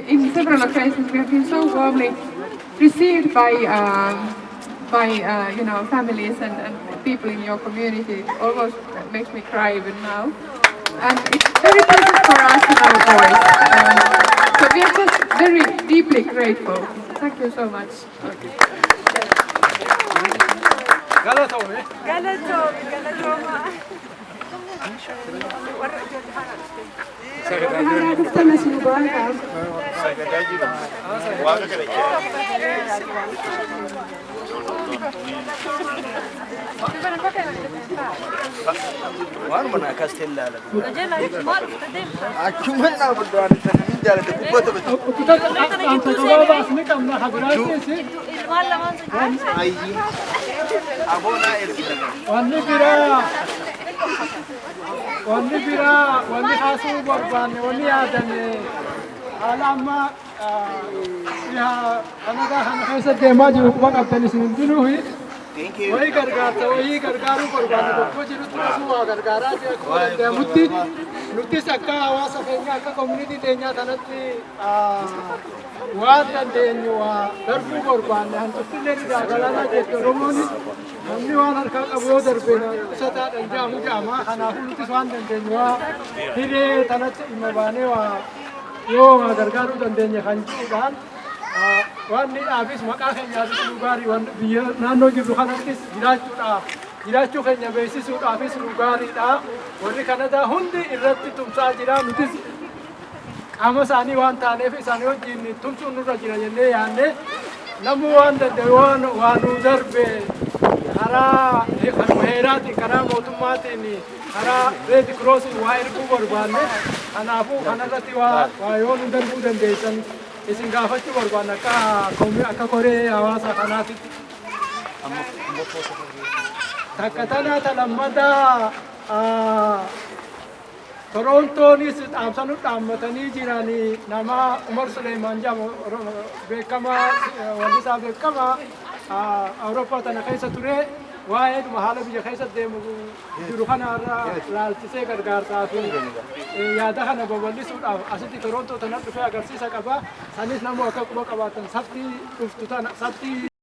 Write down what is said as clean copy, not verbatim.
In several occasions, we have been so warmly received by families and people in your community. It almost makes me cry even now. And it's very precious for us and our boys. So we are just very deeply grateful. Thank you so much. Galatomi. Waan mana kastella la. Achuma na budwan tan jala de kuboto beto. Anta kababa asne kamna hadrate se. Ayyi. Abona ergidana. Wanni bira wanni hasu barbaanne wanni yaadame alama ya kanada han keessa deemaa jiru kuma qabdan isin dinuuhi wayii gargaaruu barbaanne tokko jirutti asuma gargaaraa jira kuma deemutti nuttis akka hawaasa keenya akka koominitii keenyaa kanatti waan dandeenyu waa darbuu barbaanne hanqiftillee dagaagalaa jette Oromooni namni waan harkaa qabu yoo darbee ibsataadhaan jaamu jaama kanaafuu nuttis waan dandeenyu waa hiree kanatti dhimma baanee waa yoo waa gargaaruu dandeenya kan jedhuudhaan waan ni dhaabis maqaa keenyaafis nu gaarii waan biyya naannoo jirru kanattis jiraachuu keenya beeksisuudhaafis nu gaariidha. Warri Kanadaa hundi irratti tumsaa jira nutis qaama isaanii waan taaneef isaanii wajjin tumsuun nurra jira jennee yaadne namuu waan danda'e waan nu darbe karaa heeraatiin karaa mootummaatiin karaa Red Crossiin waa erguu barbaanne kanaafuu kanarratti waa yoo nu darbuu dandeessan isin gaafachuu barbaanne akka koree hawaasa kanaatitti. Takka tanaa lammataa Torontoonis dhaamsanu dhaammatanii jiranii nama Umar Suleemaan jedhamu beekamaa wallisaa beekamaa Awurooppaa tana keessa ture waa'ee haala biyya keessa deemu jiru kanarra laalchisee gargaarsaa fi yaada kana babal'isuudhaaf asitti Torontoo tana dhufee agarsiisa qaba. Sanis namoo akka quba qabaatan saftii dhuftu tana saftii